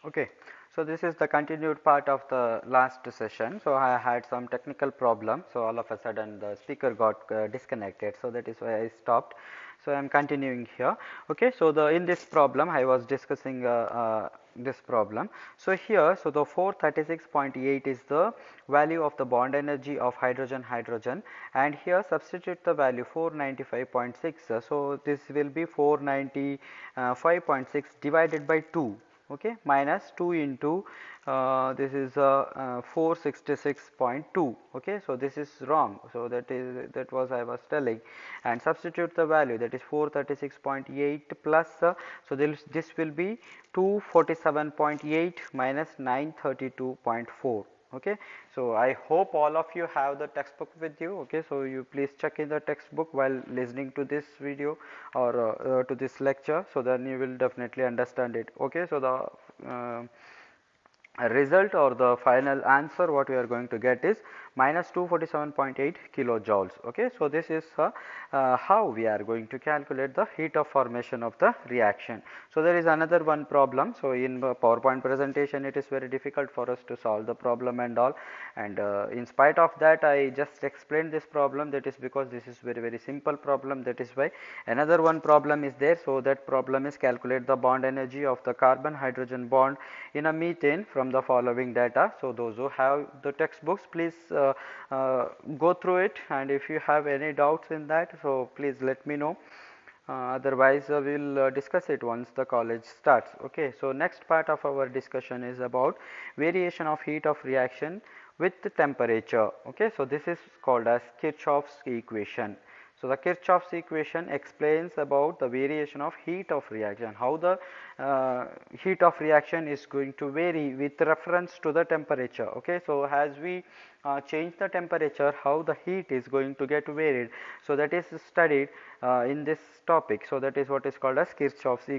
Okay, so this is the continued part of the last session. So I had some technical problem, so all of a sudden the speaker got disconnected, so that is why I stopped. So I am continuing here. Okay, so in this problem I was discussing this problem. So here, so the 436.8 is the value of the bond energy of hydrogen, and here substitute the value 495.6. So this will be 495.6 divided by 2. Okay, minus 2 into this is 466.2. okay, so this is wrong, so that was I was telling, and substitute the value, that is 436.8 plus so this will be 247.8 minus 932.4. okay, so I hope all of you have the textbook with you. Okay, so you please check in the textbook while listening to this video or to this lecture, so then you will definitely understand it. Okay, so the result or the final answer what we are going to get is minus 247.8 kilojoules. Okay, so this is how we are going to calculate the heat of formation of the reaction. So there is another one problem. So in the PowerPoint presentation it is very difficult for us to solve the problem and all, and in spite of that I just explained this problem. That is because this is very simple problem, that is why. Another one problem is there, so that problem is calculate the bond energy of the carbon hydrogen bond in a methane from the following data. So those who have the textbooks, please go through it, and if you have any doubts in that, so please let me know. Otherwise we will discuss it once the college starts. Okay, so next part of our discussion is about variation of heat of reaction with the temperature. Okay, so this is called as Kirchhoff's equation. So the Kirchhoff's equation explains about the variation of heat of reaction, how the heat of reaction is going to vary with reference to the temperature. Okay, so as we change the temperature, how the heat is going to get varied, so that is studied in this topic. So that is what is called as Kirchhoff's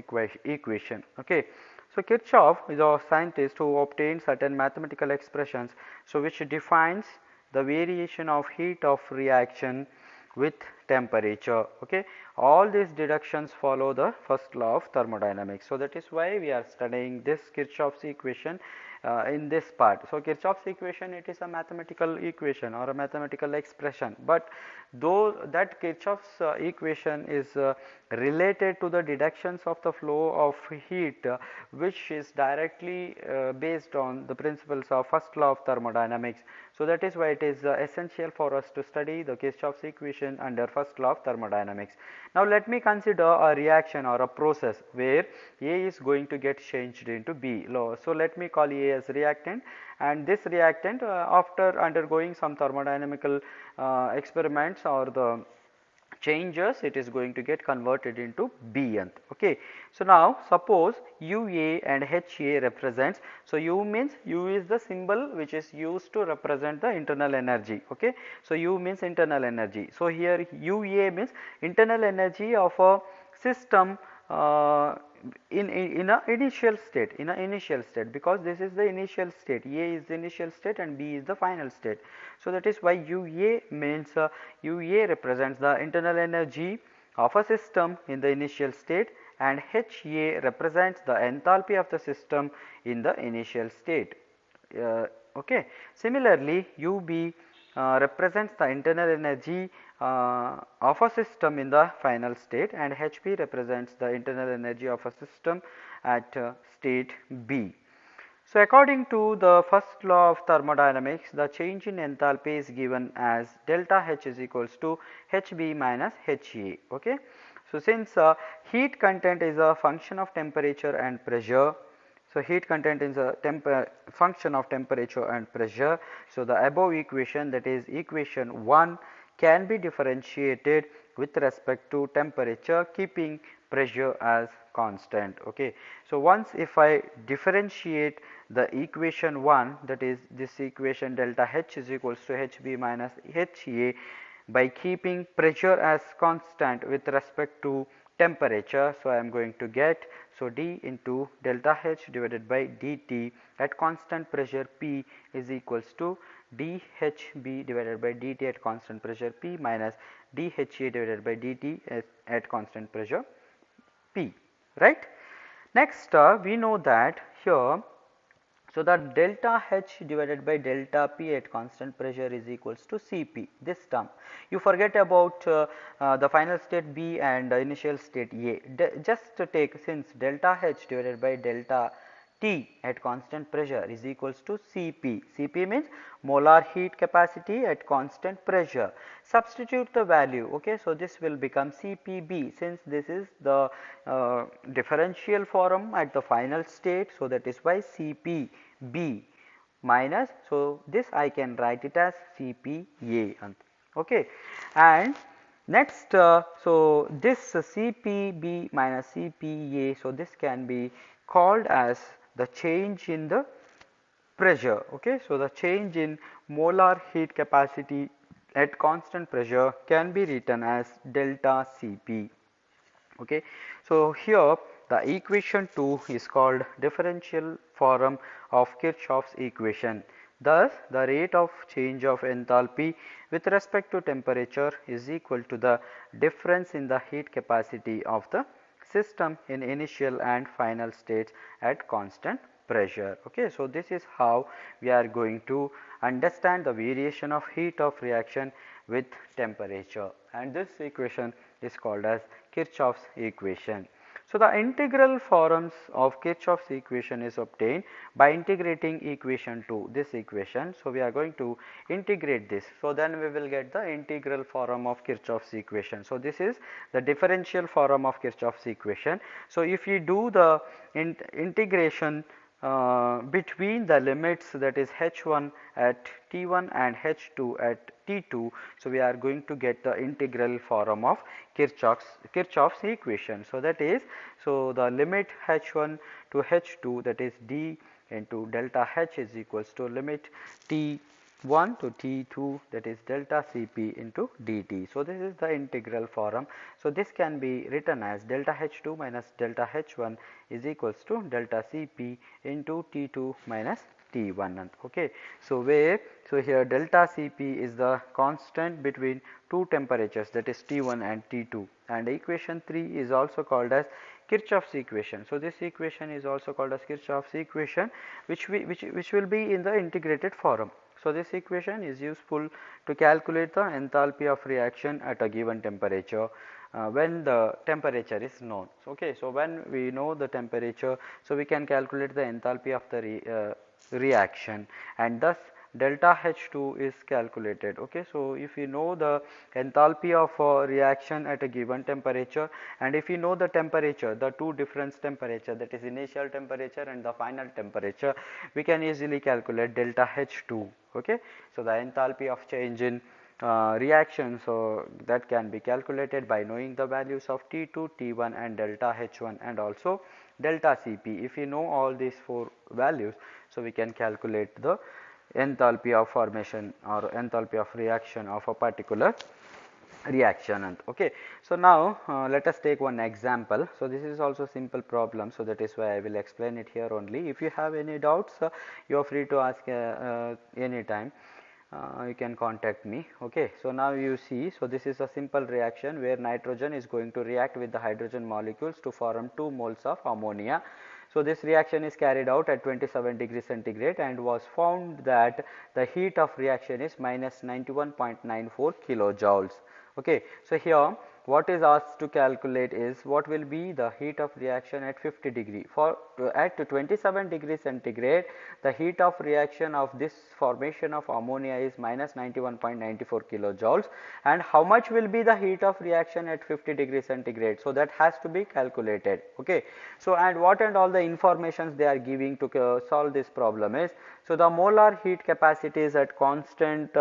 equation. Okay, so Kirchhoff is a scientist who obtained certain mathematical expressions, so which defines the variation of heat of reaction with temperature. Okay, all these deductions follow the first law of thermodynamics. So that is why we are studying this Kirchhoff's equation in this part. So Kirchhoff's equation, it is a mathematical equation or a mathematical expression, but though that Kirchhoff's equation is related to the deductions of the flow of heat, which is directly based on the principles of first law of thermodynamics. So that is why it is essential for us to study the Kirchhoff's equation under first law of thermodynamics. Now let me consider a reaction or a process where A is going to get changed into B. So let me call A as reactant, and this reactant after undergoing some thermodynamical experiments or the changes, it is going to get converted into Bnth. Okay, so now suppose UA and HA represents, so U means, U is the symbol which is used to represent the internal energy. Okay, so U means internal energy. So here UA means internal energy of a system in a initial state, because this is the initial state, A is the initial state and B is the final state. So that is why UA means UA represents the internal energy of a system in the initial state, and HA represents the enthalpy of the system in the initial state. Okay. Similarly, UB represents the internal energy of a system in the final state, and HP represents the internal energy of a system at state B. So according to the first law of thermodynamics, the change in enthalpy is given as delta H is equals to HB minus HA. Okay. So since heat content is a function of temperature and pressure, so heat content is a function of temperature and pressure. So the above equation, that is equation 1, can be differentiated with respect to temperature, keeping pressure as constant. Okay. So once if I differentiate the equation 1, that is this equation delta H is equals to HB minus HA, by keeping pressure as constant with respect to temperature, so I am going to get, so d into delta H divided by dt at constant pressure P is equals to dHB divided by dt at constant pressure P minus dHA divided by dt at constant pressure P, right. Next we know that here So, the delta H divided by delta P at constant pressure is equals to Cp, this term. You forget about the final state B and initial state A. Just take, since delta H divided by delta T at constant pressure is equals to Cp. Cp means molar heat capacity at constant pressure. Substitute the value, okay. So, this will become Cpb, since this is the differential form at the final state. So, that is why Cpb minus, so this I can write it as Cpa, okay. And next, so this Cpb minus Cpa, so this can be called as the change in the pressure, okay. So, the change in molar heat capacity at constant pressure can be written as delta Cp, okay. So, here the equation 2 is called differential form of Kirchhoff's equation. Thus, the rate of change of enthalpy with respect to temperature is equal to the difference in the heat capacity of the system in initial and final states at constant pressure, okay. So, this is how we are going to understand the variation of heat of reaction with temperature, and this equation is called as Kirchhoff's equation. So, the integral forms of Kirchhoff's equation is obtained by integrating equation to this equation. So, we are going to integrate this. So, then we will get the integral form of Kirchhoff's equation. So, this is the differential form of Kirchhoff's equation. So, if you do the integration between the limits, that is H1 at T1 and H2 at T2. So, we are going to get the integral form of Kirchhoff's equation. So, that is, so the limit H1 to H2, that is d into delta H is equals to limit T1 to T2, that is delta Cp into dt. So, this is the integral form. So, this can be written as delta H2 minus delta H1 is equals to delta Cp into T2 minus T1, okay. So, where, so here delta Cp is the constant between two temperatures, that is T1 and T2, and equation 3 is also called as Kirchhoff's equation. So, this equation is also called as Kirchhoff's equation, which will be in the integrated form. So, this equation is useful to calculate the enthalpy of reaction at a given temperature when the temperature is known. Okay. So, when we know the temperature, so we can calculate the enthalpy of the reaction, and thus delta H2 is calculated, okay. So, if you know the enthalpy of a reaction at a given temperature, and if you know the temperature, the two difference temperature, that is initial temperature and the final temperature, we can easily calculate delta H2, okay. So, the enthalpy of change in reaction, so that can be calculated by knowing the values of T2, T1 and delta H1 and also delta Cp. If you know all these four values, so we can calculate the enthalpy of formation or enthalpy of reaction of a particular reaction, okay. So, now let us take one example. So, this is also simple problem. So, that is why I will explain it here only. If you have any doubts, you are free to ask any time. You can contact me, okay. So, now you see, so this is a simple reaction where nitrogen is going to react with the hydrogen molecules to form 2 moles of ammonia. So, this reaction is carried out at 27 degrees centigrade and was found that the heat of reaction is minus 91.94 kilojoules, okay. So, here what is asked to calculate is what will be the heat of reaction at 50 degree. For at 27 degrees centigrade, the heat of reaction of this formation of ammonia is minus 91.94 kilojoules, and how much will be the heat of reaction at 50 degrees centigrade. So, that has to be calculated, okay. So, and what and all the informations they are giving to solve this problem is, so the molar heat capacity is at constant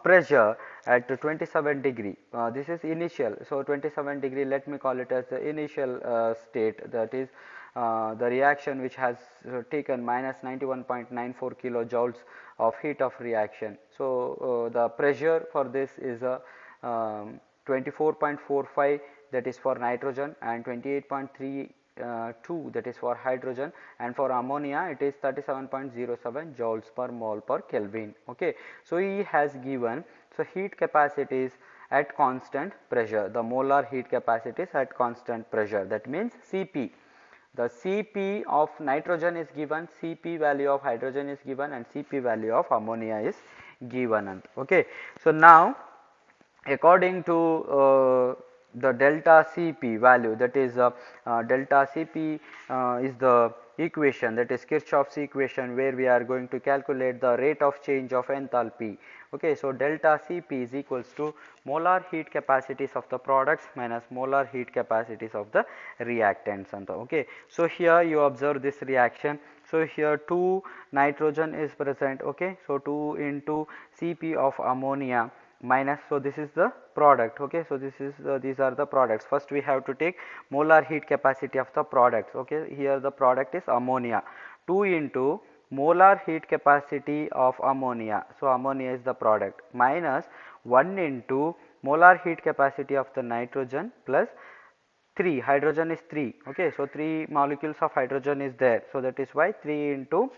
pressure at 27 degree, this is initial. So, 27 degree, let me call it as the initial state, that is the reaction which has taken minus 91.94 kilojoules of heat of reaction. So, the pressure for this is 24.45, that is for nitrogen, and 28.32 that is for hydrogen, and for ammonia it is 37.07 joules per mole per Kelvin, okay. So, he has given, so heat capacities at constant pressure, the molar heat capacities at constant pressure, that means Cp. the Cp of nitrogen is given, Cp value of hydrogen is given, and Cp value of ammonia is given. Okay. So now according to the delta Cp value, that is delta Cp is the equation, that is Kirchhoff's equation, where we are going to calculate the rate of change of enthalpy. Okay, so delta Cp is equals to molar heat capacities of the products minus molar heat capacities of the reactants. Okay, so here you observe this reaction. So here 2 nitrogen is present. Okay, so 2 into Cp of ammonia minus, so this is the product. Okay, so this is these are the products. First we have to take molar heat capacity of the products. Okay, here the product is ammonia, 2 into molar heat capacity of ammonia, so ammonia is the product, minus 1 into molar heat capacity of the nitrogen plus 3, hydrogen is 3. Okay, so 3 molecules of hydrogen is there, so that is why 3 into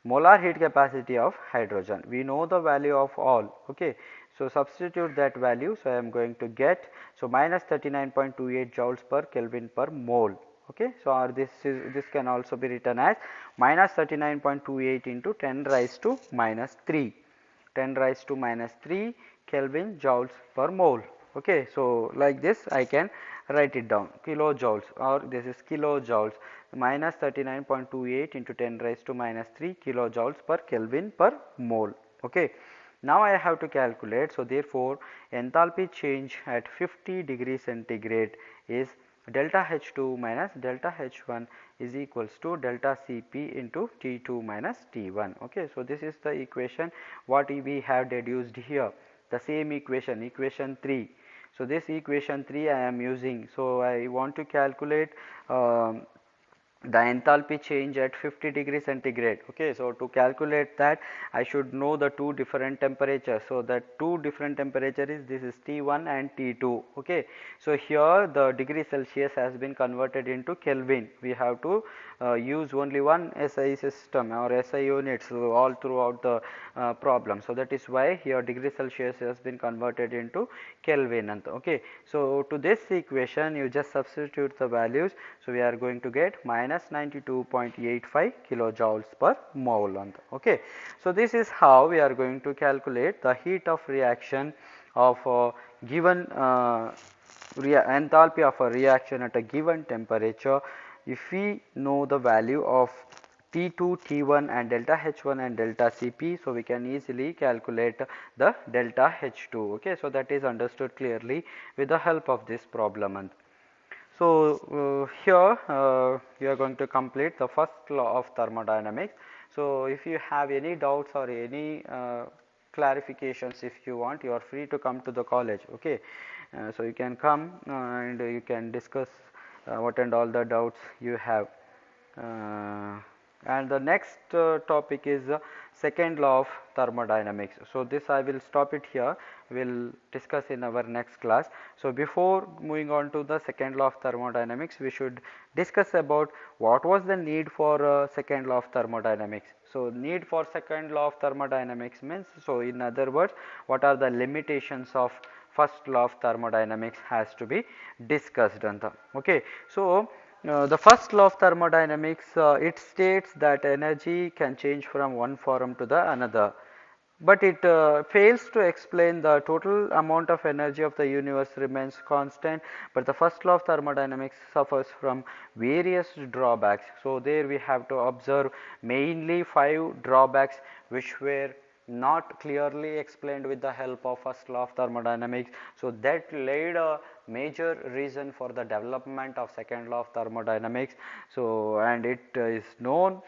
molar heat capacity of hydrogen. We know the value of all. Okay, so substitute that value. So I am going to get, so minus 39.28 joules per Kelvin per mole. Okay, so this can also be written as minus 39.28 into 10 raised to minus 3, 10 raised to minus 3 Kelvin joules per mole. Okay, so like this I can write it down, kilojoules, or this is kilojoules, minus 39.28 into 10 raised to minus 3 kilojoules per Kelvin per mole. Okay. Now I have to calculate, so therefore enthalpy change at 50 degrees centigrade is delta H2 minus delta H1 is equals to delta Cp into T2 minus T1. Okay, so this is the equation what we have deduced here, the same equation, equation 3. So this equation 3 I am using. So I want to calculate the enthalpy change at 50 degree centigrade. Okay, so to calculate that I should know the two different temperatures. So that two different temperature is, this is T1 and T2. Okay, so here the degree Celsius has been converted into Kelvin. We have to use only one SI system or SI units all throughout the problem. So that is why here degree Celsius has been converted into Kelvin. Okay, so to this equation you just substitute the values. So we are going to get minus 92.85 kilojoules per mole. Okay, so this is how we are going to calculate the heat of reaction of a given enthalpy of a reaction at a given temperature. If we know the value of T2, T1 and delta H1 and delta Cp, so we can easily calculate the delta H2. Okay, so that is understood clearly with the help of this problem. So here we are going to complete the first law of thermodynamics. So if you have any doubts or any clarifications, if you want, you are free to come to the college. Okay, so you can come and you can discuss what and all the doubts you have. And the next topic is second law of thermodynamics. So this I will stop it here, we will discuss in our next class. So before moving on to the second law of thermodynamics, we should discuss about what was the need for second law of thermodynamics. So need for second law of thermodynamics means, so in other words, what are the limitations of first law of thermodynamics has to be discussed. Okay, so the first law of thermodynamics, it states that energy can change from one form to the another, but it fails to explain the total amount of energy of the universe remains constant. But the first law of thermodynamics suffers from various drawbacks. So there we have to observe mainly 5 drawbacks which were not clearly explained with the help of first law of thermodynamics. So that laid a major reason for the development of second law of thermodynamics. So and it is known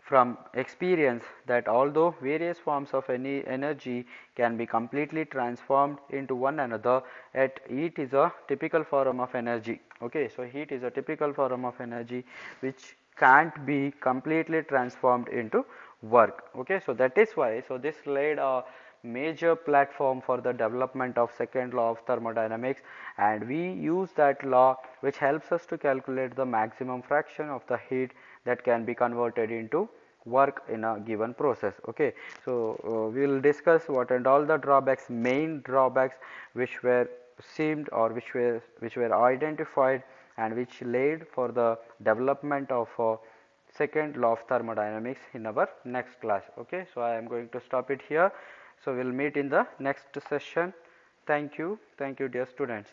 from experience that although various forms of any energy can be completely transformed into one another, yet heat is a typical form of energy. Okay, so heat is a typical form of energy which can't be completely transformed into work. Okay, so that is why, so this laid a major platform for the development of second law of thermodynamics, and we use that law which helps us to calculate the maximum fraction of the heat that can be converted into work in a given process. Okay, so we will discuss what and all the drawbacks, main drawbacks which were seemed or which were identified and which laid for the development of second law of thermodynamics in our next class. Okay, so I am going to stop it here. So we will meet in the next session. Thank you dear students.